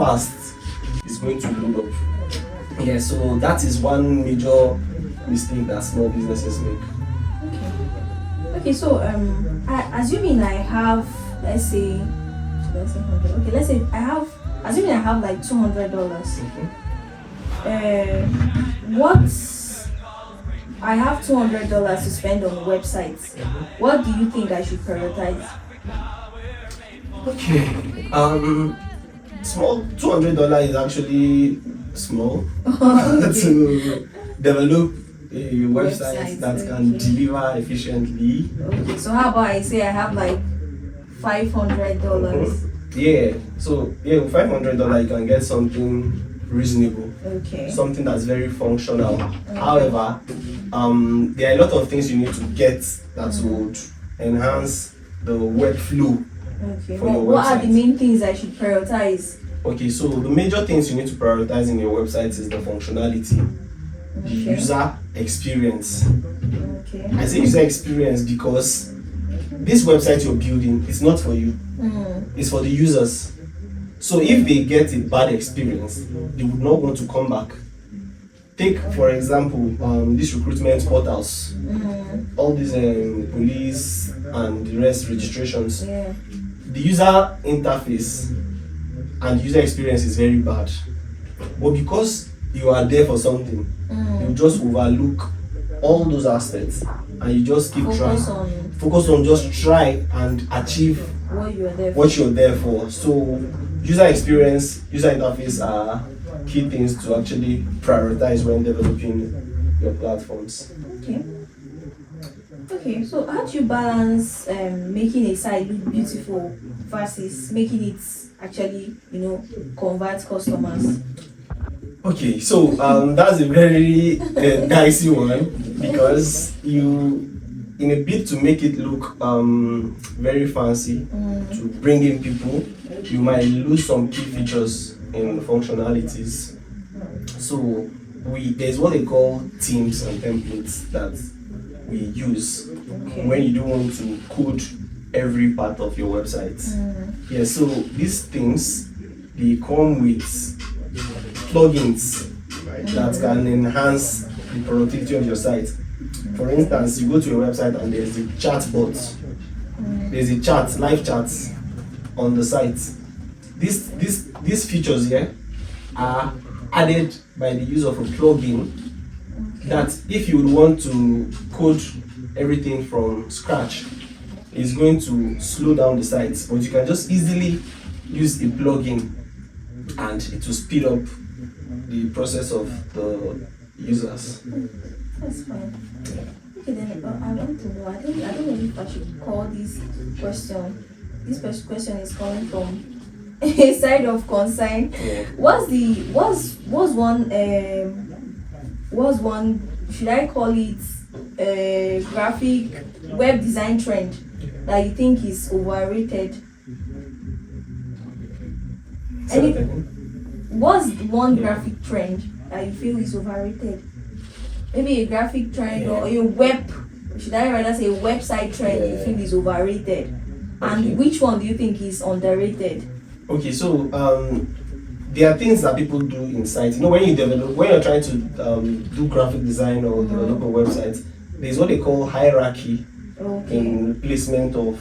fast it's going to load up. Yeah, so that is one major mistake that small businesses make. Okay, so assuming I have, let's say 100. Okay, let's say assuming I have like $200. What I have $200 to spend on websites. What do you think I should prioritize? Okay, small $200 is actually small to develop a website that can deliver efficiently. Okay, so how about I say I have like $500? Yeah, so with $500 you can get something reasonable. Okay. Something that's very functional. However, there are a lot of things you need to get that would enhance the web flow. Okay. For your what are website. the main things I should prioritize? Okay, so the major things you need to prioritize in your website is the functionality, the user experience. Okay. I say user experience because this website you're building is not for you, it's for the users. So if they get a bad experience, they would not want to come back. Take for example these recruitment portals, all these police and the rest registrations. Yeah. The user interface and user experience is very bad, but because you are there for something, you just overlook all those aspects and you just keep focus on just try and achieve what you're there for. So user experience, user interface are key things to actually prioritize when developing your platforms. Okay, so how do you balance making a site look beautiful versus making it actually, convert customers? Okay, so that's a very dicey one because in a bid to make it look very fancy, to bring in people, you might lose some key features in functionalities. So there's what they call themes and templates that we use when you don't want to code every part of your website. Yeah, so these things, they come with plugins that can enhance the productivity of your site. For instance, you go to your website and there's a chat bot, there's a chat, live chat on the site. These features here are added by the use of a plugin that if you would want to code everything from scratch, is going to slow down the site, but you can just easily use a plugin and it will speed up the process of the users. That's fine. Okay, then I want to know. I don't know if I should call this question. This first question is coming from a side of concern. What's one should I call it graphic web design trend that you think is overrated? What's one graphic trend that you feel is overrated? Maybe a graphic trend or a should I rather say a website trend you feel is overrated? And which one do you think is underrated? Okay, so there are things that people do in sites. When you're trying to do graphic design or develop a website, there's what they call hierarchy in placement of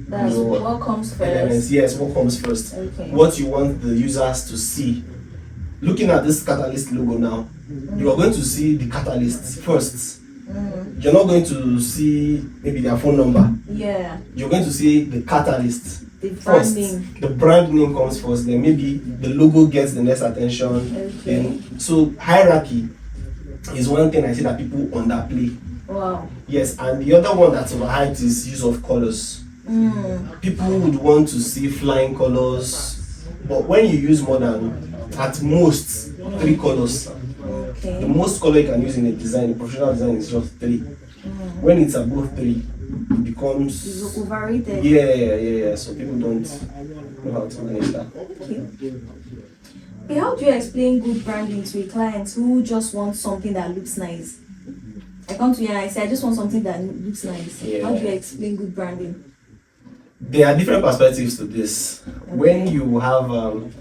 what comes first. elements. Yes, what comes first. What you want the users to see. Looking at this Catalyst logo now, you are going to see the catalysts first. You're not going to see maybe their phone number. Yeah. You're going to see the catalyst. The first. brand name. The brand name comes first, then maybe the logo gets the next attention. So hierarchy is one thing I see that people underplay. Wow. Yes, and the other one that's overhyped is use of colors. People would want to see flying colors, but when you use more than at most 3 colors, the most color you can use in a design, a professional design, is just 3. When it's above 3, it becomes It's overrated. Yeah. So people don't know how to manage that. Okay, how do you explain good branding to a client who just wants something that looks nice? I come to you and I say I just want something that looks nice. How do you explain good branding? There are different perspectives to this. When you have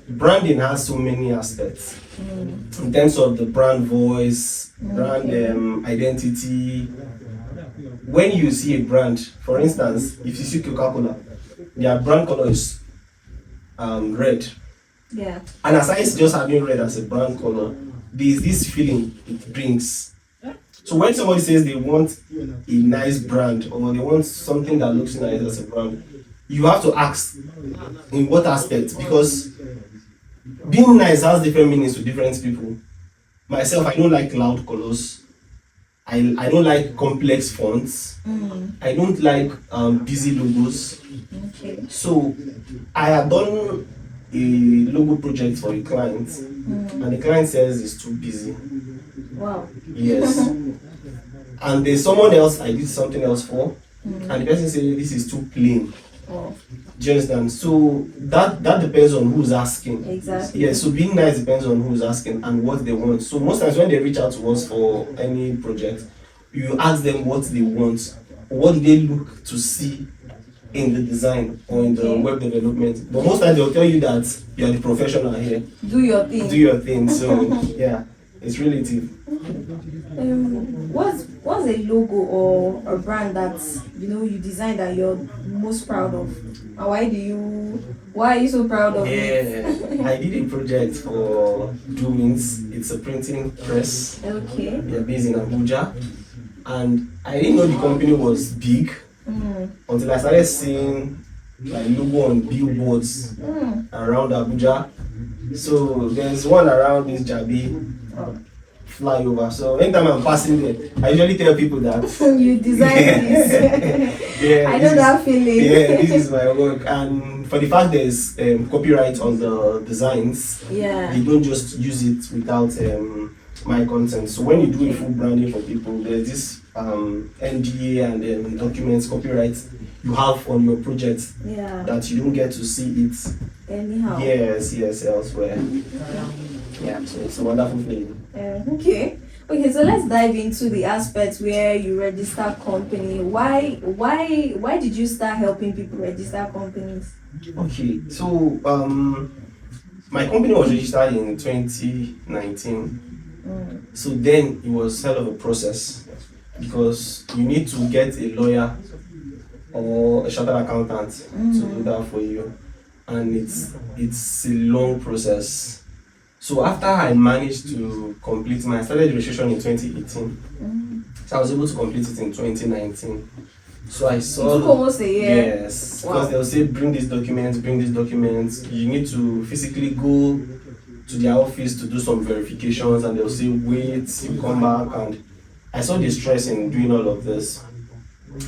branding has so many aspects in terms of the brand voice, brand identity. When you see a brand, for instance, if you see Coca-Cola, their brand color is red. Yeah. And aside just having red as a brand color, there's this feeling it brings. So when somebody says they want a nice brand or they want something that looks nice as a brand, you have to ask in what aspect, because being nice has different meanings to different people. Myself, I don't like loud colors. I don't like complex fonts. I don't like busy logos. Okay. So I have done a logo project for a client, and the client says it's too busy. Wow. Yes. And there's someone else I did something else for, and the person said this is too plain. Oh. Do you understand? So that depends on who's asking. Exactly. Yeah, so being nice depends on who's asking and what they want. So most times when they reach out to us for any project, you ask them what they want, what do they look to see in the design or in the web development. But most times they'll tell you that you're the professional here. Do your thing. Do your thing. So yeah, it's relative. What's a logo or a brand that you designed that you're most proud of? And why are you so proud of it? I did a project for Doings. It's a printing press. Okay. They're based in Abuja. And I didn't know the company was big until I started seeing my logo on billboards around Abuja. So there's one around this Jabi flyover. So anytime I'm passing there, I usually tell people that you designed this. Yeah, I know that feeling. Yeah, this is my work. And for the fact there's copyright on the designs, they don't just use it without my consent. So when you do a full branding for people, there's this NDA and documents, copyright you have on your project that you don't get to see it anyhow. Yes, elsewhere. Yeah, so it's a wonderful thing. Okay, so let's dive into the aspects where you register company. Why did you start helping people register companies? Okay, so my company was registered in 2019. So then it was hell of a process because you need to get a lawyer or a chartered accountant to do that for you, and it's a long process. So after I managed to complete I started registration in 2018. So I was able to complete it in 2019. So I saw it took almost a year. Yes, because they'll say bring these documents. You need to physically go to their office to do some verifications, and they'll say wait, you come back, and I saw the stress in doing all of this.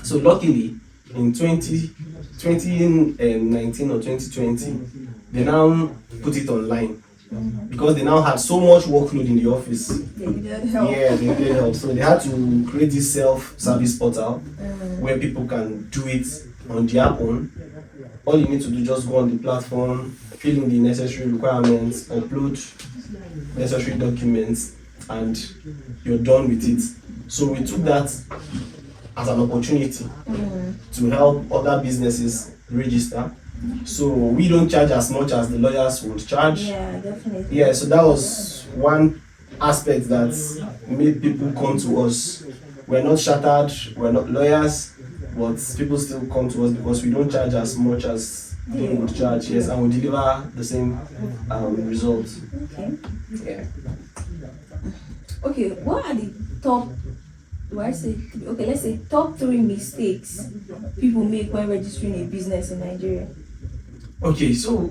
So luckily in 2019 or 2020 they now put it online because they now had so much workload in the office. They needed help. Yeah, they needed help. So they had to create this self-service portal where people can do it on their own. All you need to do is just go on the platform, fill in the necessary requirements, upload necessary documents, and you're done with it. So we took that as an opportunity to help other businesses register. So we don't charge as much as the lawyers would charge. Yeah, definitely. Yeah, so that was one aspect that made people come to us. We're not chartered, we're not lawyers, but people still come to us because we don't charge as much as they would charge. Yes, and we deliver the same results. Okay. Yeah. Okay, what are the top let's say top 3 mistakes people make when registering a business in Nigeria? Okay, so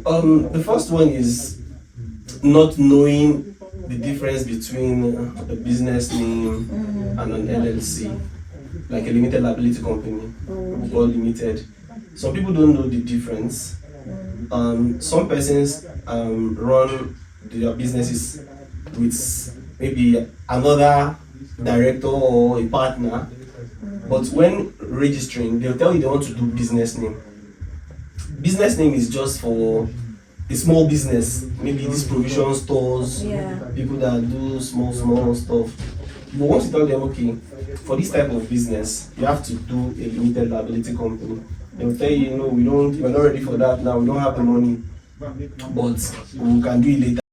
the first one is not knowing the difference between a business name and an LLC, like a limited liability company, or limited. Some people don't know the difference. Some persons run their businesses with maybe another director or a partner, but when registering, they'll tell you they want to do business name. Business name is just for a small business, maybe these provision stores, people that do small stuff. But once you tell them, okay, for this type of business, you have to do a limited liability company. They'll tell you, no, we're not ready for that now. We don't have the money, but we can do it later.